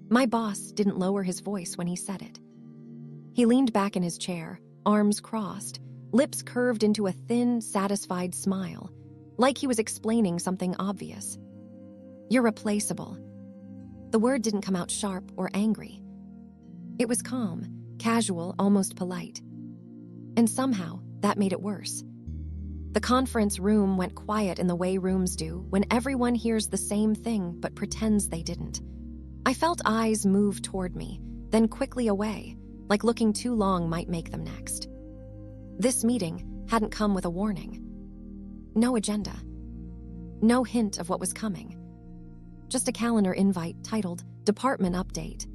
My boss didn't lower his voice when he said it. He leaned back in his chair, arms crossed, lips curved into a thin, satisfied smile, like he was explaining something obvious. "You're replaceable." The word didn't come out sharp or angry. It was calm, casual, almost polite. And somehow, that made it worse. The conference room went quiet in the way rooms do when everyone hears the same thing but pretends they didn't. I felt eyes move toward me, then quickly away, like looking too long might make them next. This meeting hadn't come with a warning. No agenda. No hint of what was coming. Just a calendar invite titled Department Update.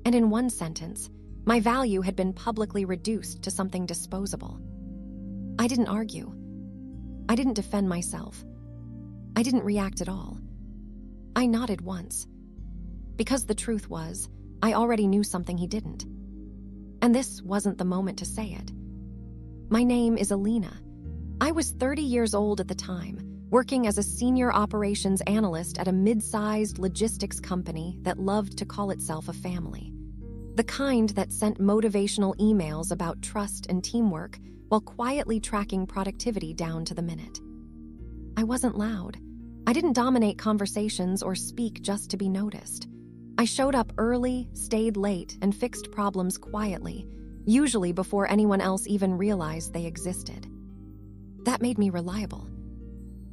And in one sentence, my value had been publicly reduced to something disposable. I didn't argue. I didn't defend myself. I didn't react at all. I nodded once. Because the truth was, I already knew something he didn't. And this wasn't the moment to say it. My name is Alina. I was 30 years old at the time, working as a senior operations analyst at a mid-sized logistics company that loved to call itself a family. The kind that sent motivational emails about trust and teamwork while quietly tracking productivity down to the minute. I wasn't loud. I didn't dominate conversations or speak just to be noticed. I showed up early, stayed late, and fixed problems quietly, usually before anyone else even realized they existed. That made me reliable.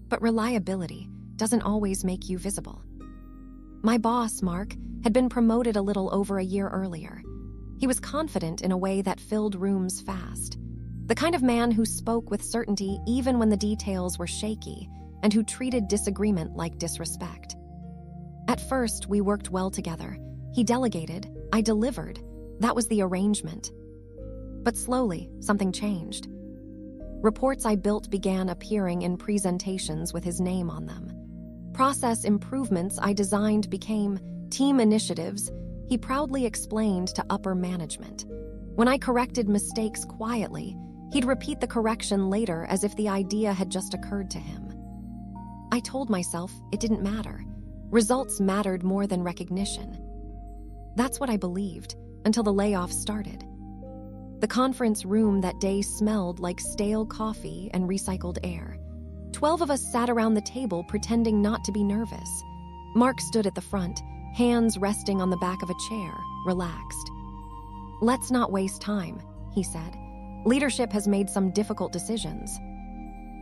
But reliability doesn't always make you visible. My boss, Mark, had been promoted a little over a year earlier. He was confident in a way that filled rooms fast. The kind of man who spoke with certainty even when the details were shaky, and who treated disagreement like disrespect. At first, we worked well together. He delegated, I delivered. That was the arrangement. But slowly, something changed. Reports I built began appearing in presentations with his name on them. Process improvements I designed became team initiatives he proudly explained to upper management. When I corrected mistakes quietly, he'd repeat the correction later as if the idea had just occurred to him. I told myself it didn't matter. Results mattered more than recognition. That's what I believed until the layoffs started. The conference room that day smelled like stale coffee and recycled air. 12 of us sat around the table pretending not to be nervous. Mark stood at the front, hands resting on the back of a chair, relaxed. "Let's not waste time," he said. "Leadership has made some difficult decisions."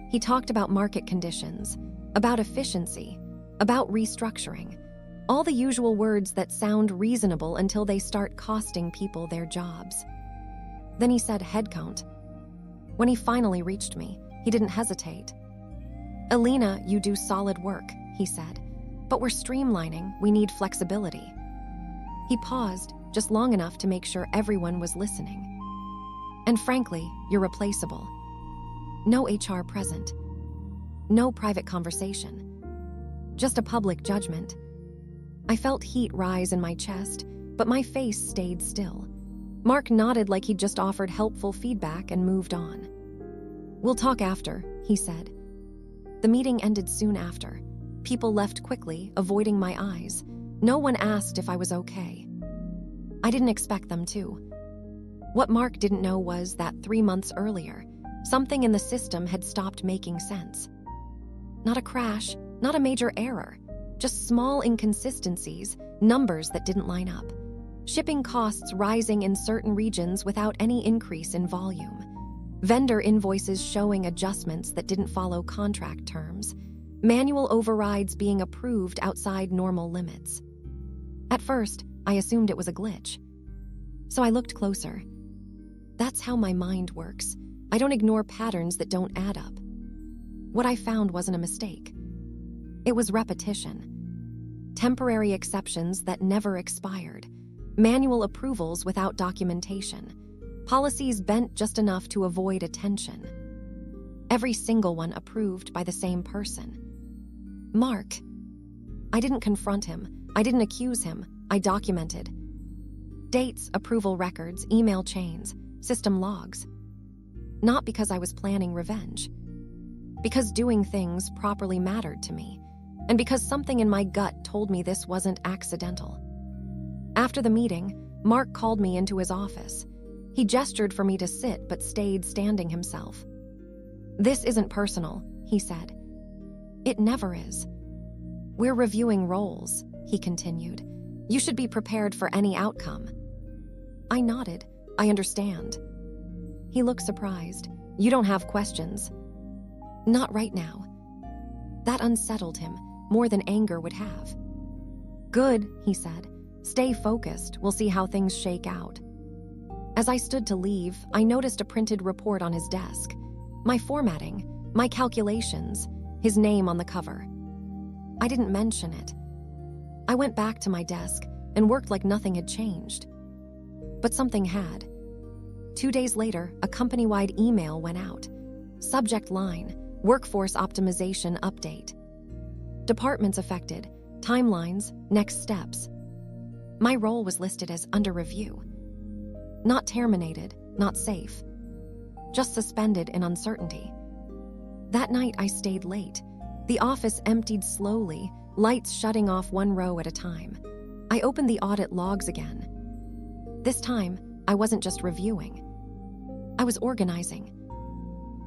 He talked about market conditions, about efficiency, about restructuring, all the usual words that sound reasonable until they start costing people their jobs. Then he said headcount. When he finally reached me, he didn't hesitate. "Alina, you do solid work," he said, "but we're streamlining, we need flexibility." He paused, just long enough to make sure everyone was listening. "And frankly, you're replaceable. No HR present. No private conversation. Just a public judgment." I felt heat rise in my chest, but my face stayed still. Mark nodded like he'd just offered helpful feedback and moved on. "We'll talk after," he said. The meeting ended soon after. People left quickly, avoiding my eyes. No one asked if I was okay. I didn't expect them to. What Mark didn't know was that 3 months earlier, something in the system had stopped making sense. Not a crash, not a major error, just small inconsistencies, numbers that didn't line up. Shipping costs rising in certain regions without any increase in volume. Vendor invoices showing adjustments that didn't follow contract terms. Manual overrides being approved outside normal limits. At first, I assumed it was a glitch. So I looked closer. That's how my mind works. I don't ignore patterns that don't add up. What I found wasn't a mistake. It was repetition. Temporary exceptions that never expired. Manual approvals without documentation. Policies bent just enough to avoid attention. Every single one approved by the same person. Mark. I didn't confront him. I didn't accuse him. I documented. Dates, approval records, email chains, system logs. Not because I was planning revenge. Because doing things properly mattered to me. And because something in my gut told me this wasn't accidental. After the meeting, Mark called me into his office. He gestured for me to sit but stayed standing himself. "This isn't personal," he said. "It never is. We're reviewing roles," he continued. "You should be prepared for any outcome." I nodded. "I understand." He looked surprised. "You don't have questions?" "Not right now." That unsettled him, more than anger would have. "Good," he said. "Stay focused. We'll see how things shake out." As I stood to leave, I noticed a printed report on his desk. My formatting, my calculations, his name on the cover. I didn't mention it. I went back to my desk and worked like nothing had changed. But something had. 2 days later, a company-wide email went out. Subject line, Workforce Optimization Update. Departments affected, timelines, next steps. My role was listed as under review. Not terminated, not safe. Just suspended in uncertainty. That night I stayed late. The office emptied slowly, lights shutting off one row at a time. I opened the audit logs again. This time, I wasn't just reviewing. I was organizing.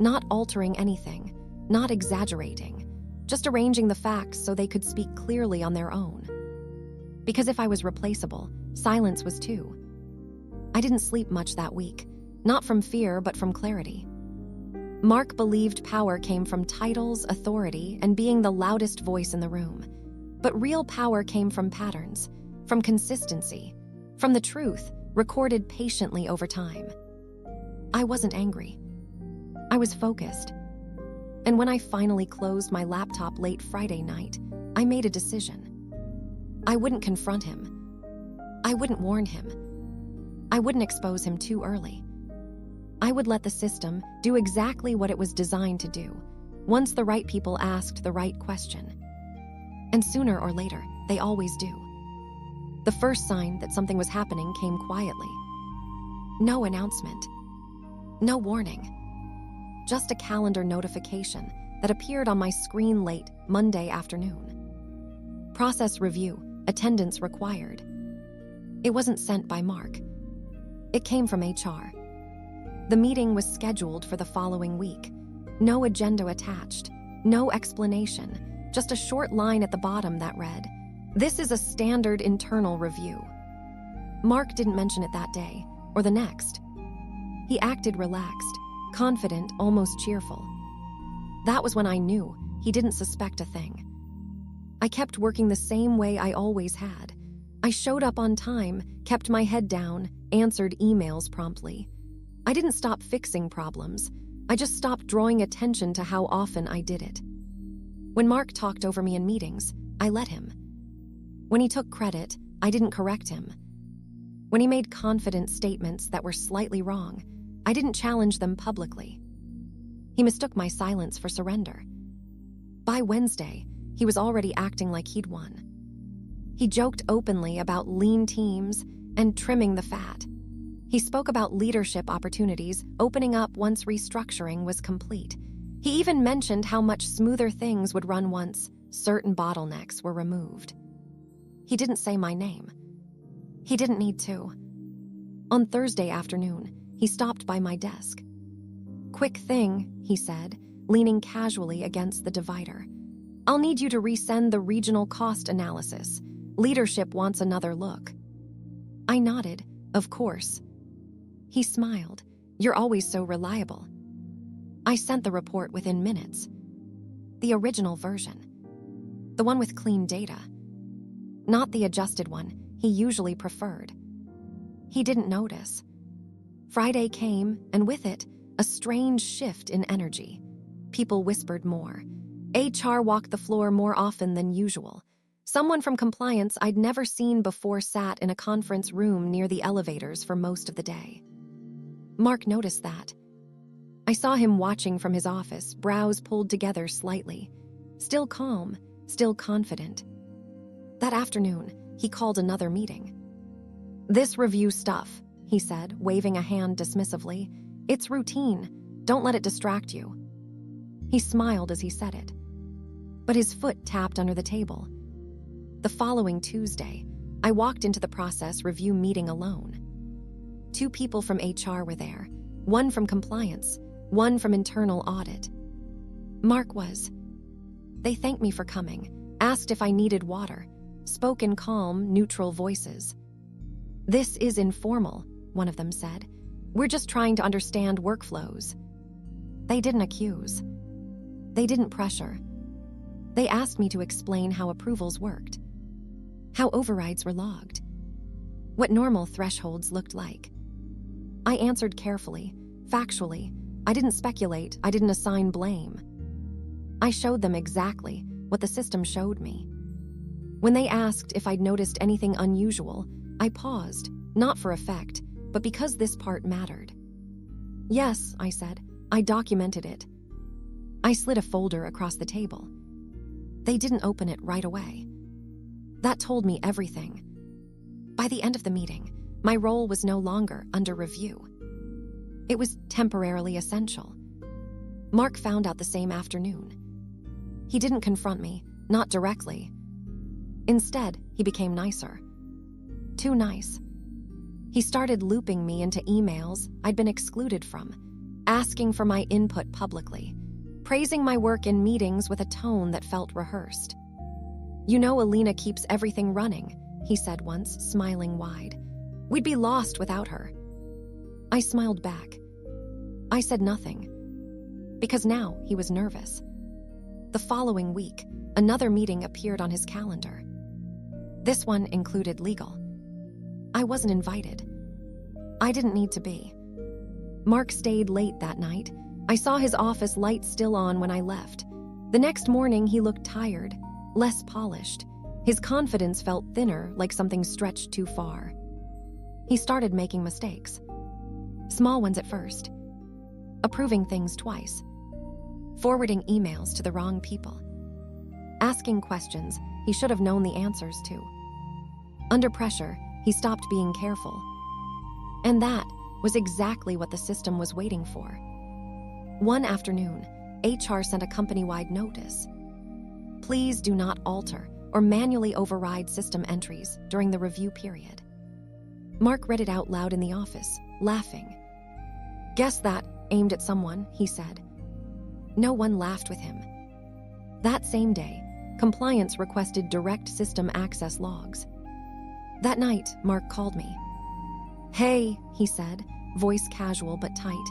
Not altering anything, not exaggerating, just arranging the facts so they could speak clearly on their own. Because if I was replaceable, silence was too. I didn't sleep much that week, not from fear but from clarity. Mark believed power came from titles, authority, and being the loudest voice in the room. But real power came from patterns, from consistency, from the truth, recorded patiently over time. I wasn't angry. I was focused. And when I finally closed my laptop late Friday night, I made a decision. I wouldn't confront him. I wouldn't warn him. I wouldn't expose him too early. I would let the system do exactly what it was designed to do, once the right people asked the right question. And sooner or later, they always do. The first sign that something was happening came quietly. No announcement. No warning. Just a calendar notification that appeared on my screen late Monday afternoon. Process review, attendance required. It wasn't sent by Mark. It came from HR. The meeting was scheduled for the following week. No agenda attached, no explanation, just a short line at the bottom that read, "This is a standard internal review." Mark didn't mention it that day, or the next. He acted relaxed, confident, almost cheerful. That was when I knew he didn't suspect a thing. I kept working the same way I always had. I showed up on time, kept my head down, answered emails promptly. I didn't stop fixing problems. I just stopped drawing attention to how often I did it. When Mark talked over me in meetings, I let him. When he took credit, I didn't correct him. When he made confident statements that were slightly wrong, I didn't challenge them publicly. He mistook my silence for surrender. By Wednesday, he was already acting like he'd won. He joked openly about lean teams and trimming the fat. He spoke about leadership opportunities opening up once restructuring was complete. He even mentioned how much smoother things would run once certain bottlenecks were removed. He didn't say my name. He didn't need to. On Thursday afternoon, he stopped by my desk. "Quick thing," he said, leaning casually against the divider. "I'll need you to resend the regional cost analysis. Leadership wants another look." I nodded, "Of course." He smiled. "You're always so reliable." I sent the report within minutes. The original version. The one with clean data. Not the adjusted one he usually preferred. He didn't notice. Friday came, and with it, a strange shift in energy. People whispered more. HR walked the floor more often than usual. Someone from compliance I'd never seen before sat in a conference room near the elevators for most of the day. Mark noticed that. I saw him watching from his office, brows pulled together slightly. Still calm, still confident. That afternoon, he called another meeting. "This review stuff," he said, waving a hand dismissively. "It's routine. Don't let it distract you." He smiled as he said it. But his foot tapped under the table. The following Tuesday, I walked into the process review meeting alone. 2 people from HR were there, 1 from compliance, 1 from internal audit. Mark was. They thanked me for coming, asked if I needed water, spoke in calm, neutral voices. "This is informal," one of them said. "We're just trying to understand workflows." They didn't accuse. They didn't pressure. They asked me to explain how approvals worked, how overrides were logged, what normal thresholds looked like. I answered carefully, factually. I didn't speculate, I didn't assign blame. I showed them exactly what the system showed me. When they asked if I'd noticed anything unusual, I paused, not for effect, but because this part mattered. "Yes," I said, "I documented it." I slid a folder across the table. They didn't open it right away. That told me everything. By the end of the meeting, my role was no longer under review. It was temporarily essential. Mark found out the same afternoon. He didn't confront me, not directly. Instead, he became nicer. Too nice. He started looping me into emails I'd been excluded from, asking for my input publicly, praising my work in meetings with a tone that felt rehearsed. "You know Alina keeps everything running," he said once, smiling wide. "We'd be lost without her." I smiled back. I said nothing, because now he was nervous. The following week, another meeting appeared on his calendar. This one included legal. I wasn't invited. I didn't need to be. Mark stayed late that night. I saw his office light still on when I left. The next morning, he looked tired, less polished. His confidence felt thinner, like something stretched too far. He started making mistakes. Small ones at first. Approving things twice. Forwarding emails to the wrong people. Asking questions he should have known the answers to. Under pressure, he stopped being careful. And that was exactly what the system was waiting for. One afternoon, HR sent a company-wide notice. "Please do not alter or manually override system entries during the review period." Mark read it out loud in the office, laughing. "Guess that, aimed at someone," he said. No one laughed with him. That same day, compliance requested direct system access logs. That night, Mark called me. "Hey," he said, voice casual but tight.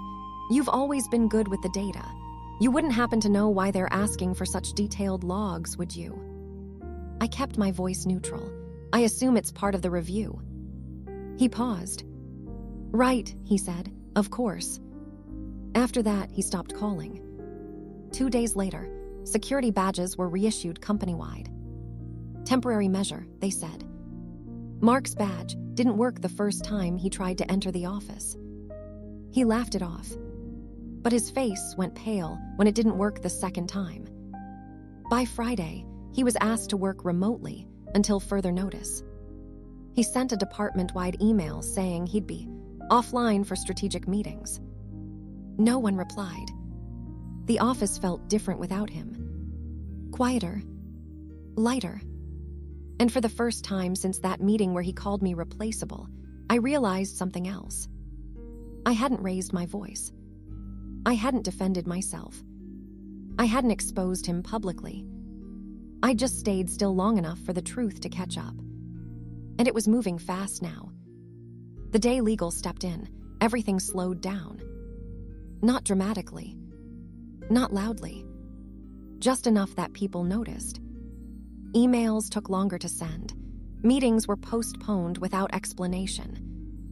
"You've always been good with the data. You wouldn't happen to know why they're asking for such detailed logs, would you?" I kept my voice neutral. "I assume it's part of the review." He paused. "Right," he said, "of course." After that, he stopped calling. 2 days later, security badges were reissued company-wide. Temporary measure, they said. Mark's badge didn't work the first time he tried to enter the office. He laughed it off, but his face went pale when it didn't work the second time. By Friday, he was asked to work remotely until further notice. He sent a department-wide email saying he'd be offline for strategic meetings. No one replied. The office felt different without him. Quieter, lighter. And for the first time since that meeting where he called me replaceable, I realized something else. I hadn't raised my voice. I hadn't defended myself. I hadn't exposed him publicly. I just stayed still long enough for the truth to catch up. And it was moving fast now. The day legal stepped in, everything slowed down. Not dramatically. Not loudly. Just enough that people noticed. Emails took longer to send. Meetings were postponed without explanation.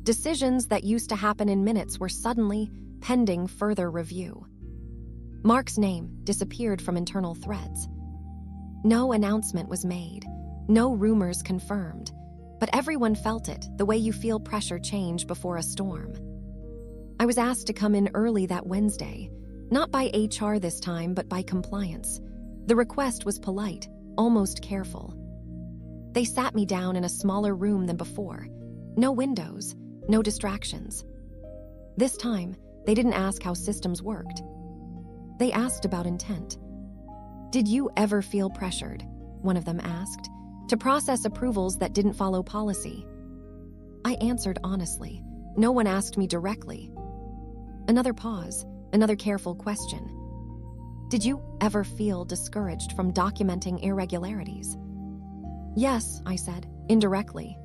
Decisions that used to happen in minutes were suddenly pending further review. Mark's name disappeared from internal threads. No announcement was made. No rumors confirmed. But everyone felt it, the way you feel pressure change before a storm. I was asked to come in early that Wednesday, not by HR this time, but by compliance. The request was polite, almost careful. They sat me down in a smaller room than before. No windows, no distractions. This time, they didn't ask how systems worked. They asked about intent. "Did you ever feel pressured?" one of them asked. to process approvals that didn't follow policy. I answered honestly. No one asked me directly. Another pause, another careful question. Did you ever feel discouraged from documenting irregularities? Yes, I said, indirectly.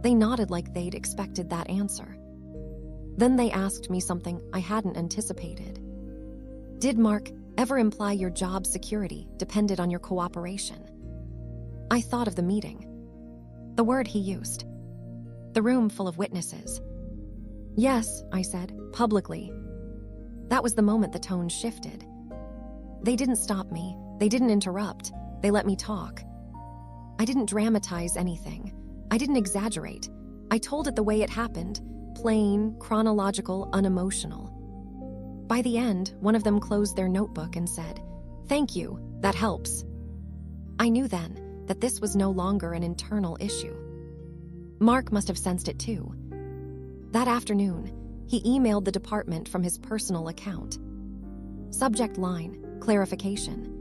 They nodded like they'd expected that answer. Then they asked me something I hadn't anticipated. Did Mark ever imply your job security depended on your cooperation? I thought of the meeting. The word he used. The room full of witnesses. Yes, I said, publicly. That was the moment the tone shifted. They didn't stop me. They didn't interrupt. They let me talk. I didn't dramatize anything. I didn't exaggerate. I told it the way it happened, plain, chronological, unemotional. By the end, one of them closed their notebook and said, "Thank you, that helps." I knew then that this was no longer an internal issue. Mark must have sensed it too. That afternoon, he emailed the department from his personal account. Subject line, clarification.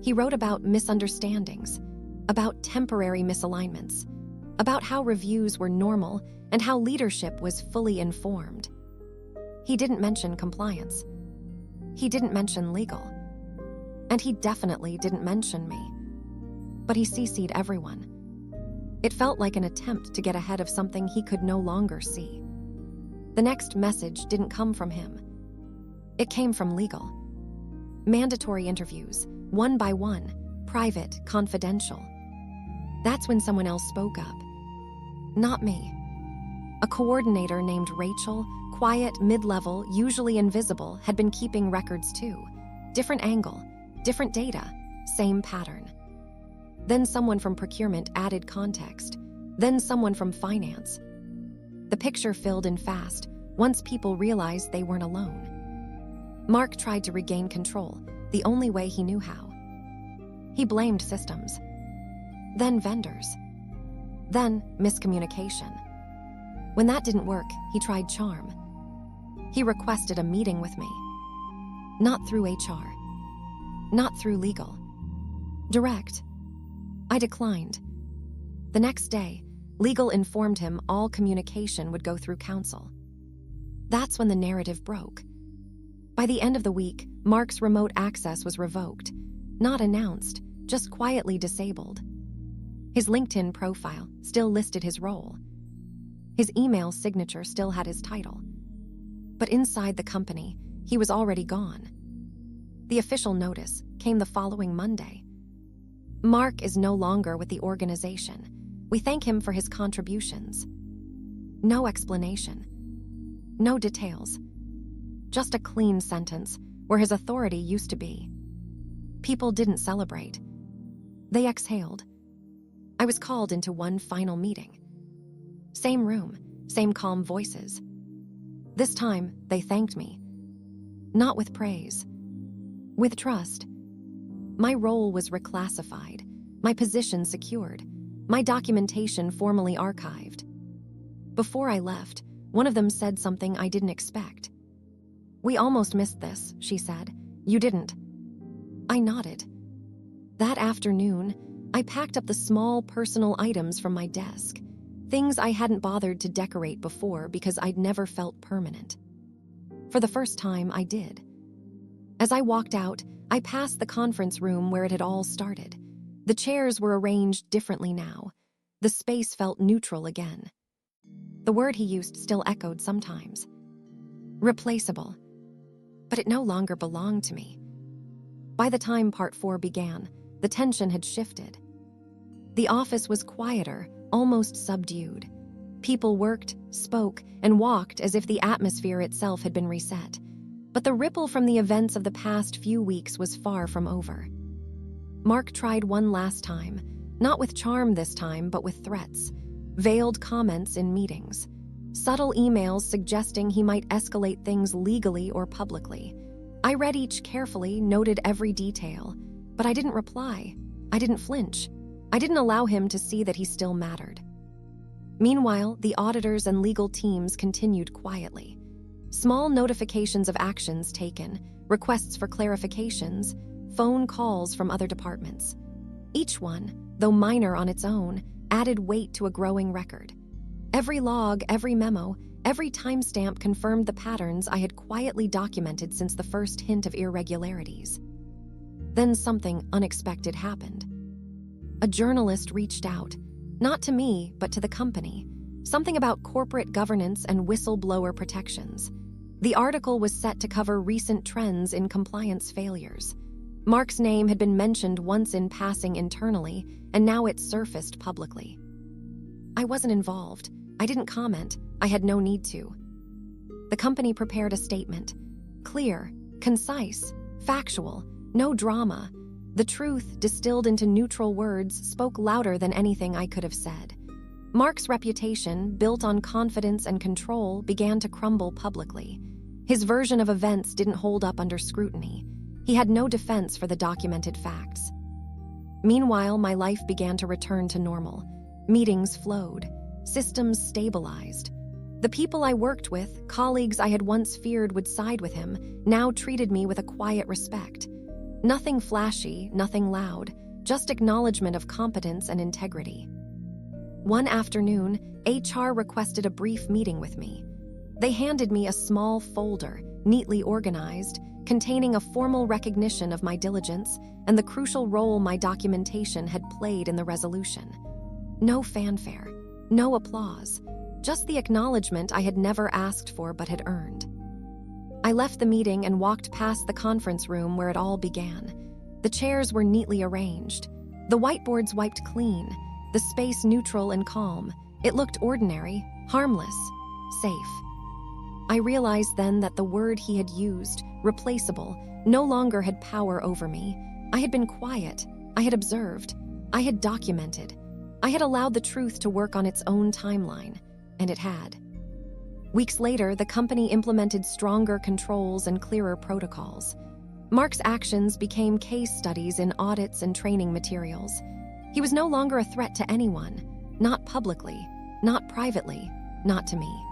He wrote about misunderstandings, about temporary misalignments, about how reviews were normal and how leadership was fully informed. He didn't mention compliance. He didn't mention legal. And he definitely didn't mention me. But he CC'd everyone. It felt like an attempt to get ahead of something he could no longer see. The next message didn't come from him. It came from legal. Mandatory interviews, one by one, private, confidential. That's when someone else spoke up. Not me. A coordinator named Rachel, quiet, mid-level, usually invisible, had been keeping records too. Different angle, different data, same pattern. Then someone from procurement added context. Then someone from finance. The picture filled in fast, once people realized they weren't alone. Mark tried to regain control, the only way he knew how. He blamed systems. Then vendors. Then miscommunication. When that didn't work, he tried charm. He requested a meeting with me. Not through HR. Not through legal. Direct. I declined. The next day, legal informed him all communication would go through counsel. That's when the narrative broke. By the end of the week, Mark's remote access was revoked, not announced, just quietly disabled. His LinkedIn profile still listed his role. His email signature still had his title. But inside the company, he was already gone. The official notice came the following Monday. Mark is no longer with the organization. We thank him for his contributions. No explanation. No details. Just a clean sentence where his authority used to be. People didn't celebrate. They exhaled. I was called into one final meeting. Same room, same calm voices. This time, they thanked me. Not with praise. With trust. My role was reclassified, my position secured, my documentation formally archived. Before I left, one of them said something I didn't expect. "We almost missed this," she said. "You didn't." I nodded. That afternoon, I packed up the small personal items from my desk, things I hadn't bothered to decorate before because I'd never felt permanent. For the first time, I did. As I walked out, I passed the conference room where it had all started. The chairs were arranged differently now. The space felt neutral again. The word he used still echoed sometimes. Replaceable. But it no longer belonged to me. By the time Part 4 began, the tension had shifted. The office was quieter, almost subdued. People worked, spoke, and walked as if the atmosphere itself had been reset. But the ripple from the events of the past few weeks was far from over. Mark tried one last time, not with charm this time, but with threats, veiled comments in meetings, subtle emails suggesting he might escalate things legally or publicly. I read each carefully, noted every detail, but I didn't reply. I didn't flinch. I didn't allow him to see that he still mattered. Meanwhile, the auditors and legal teams continued quietly. Small notifications of actions taken, requests for clarifications, phone calls from other departments. Each one, though minor on its own, added weight to a growing record. Every log, every memo, every timestamp confirmed the patterns I had quietly documented since the first hint of irregularities. Then something unexpected happened. A journalist reached out, not to me, but to the company. Something about corporate governance and whistleblower protections. The article was set to cover recent trends in compliance failures. Mark's name had been mentioned once in passing internally, and now it surfaced publicly. I wasn't involved. I didn't comment. I had no need to. The company prepared a statement. Clear, concise, factual, no drama. The truth, distilled into neutral words, spoke louder than anything I could have said. Mark's reputation, built on confidence and control, began to crumble publicly. His version of events didn't hold up under scrutiny. He had no defense for the documented facts. Meanwhile, my life began to return to normal. Meetings flowed. Systems stabilized. The people I worked with, colleagues I had once feared would side with him, now treated me with a quiet respect. Nothing flashy, nothing loud, just acknowledgement of competence and integrity. One afternoon, HR requested a brief meeting with me. They handed me a small folder, neatly organized, containing a formal recognition of my diligence and the crucial role my documentation had played in the resolution. No fanfare, no applause, just the acknowledgement I had never asked for but had earned. I left the meeting and walked past the conference room where it all began. The chairs were neatly arranged, the whiteboards wiped clean, the space neutral and calm. It looked ordinary, harmless, safe. I realized then that the word he had used, replaceable, no longer had power over me. I had been quiet. I had observed. I had documented. I had allowed the truth to work on its own timeline, and it had. Weeks later, the company implemented stronger controls and clearer protocols. Mark's actions became case studies in audits and training materials. He was no longer a threat to anyone, not publicly, not privately, not to me.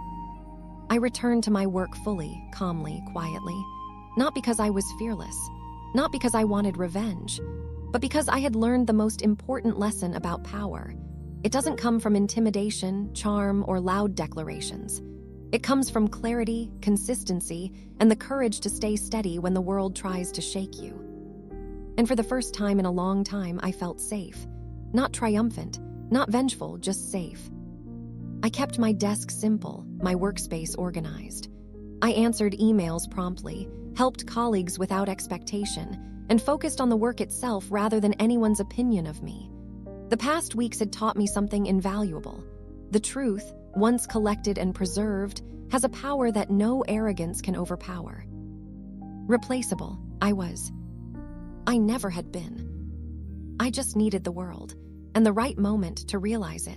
I returned to my work fully, calmly, quietly, not because I was fearless, not because I wanted revenge, but because I had learned the most important lesson about power. It doesn't come from intimidation, charm, or loud declarations. It comes from clarity, consistency, and the courage to stay steady when the world tries to shake you. And for the first time in a long time, I felt safe. Not triumphant, not vengeful, just safe. I kept my desk simple, my workspace organized. I answered emails promptly, helped colleagues without expectation, and focused on the work itself rather than anyone's opinion of me. The past weeks had taught me something invaluable. The truth, once collected and preserved, has a power that no arrogance can overpower. Replaceable, I was. I never had been. I just needed the world, and the right moment to realize it.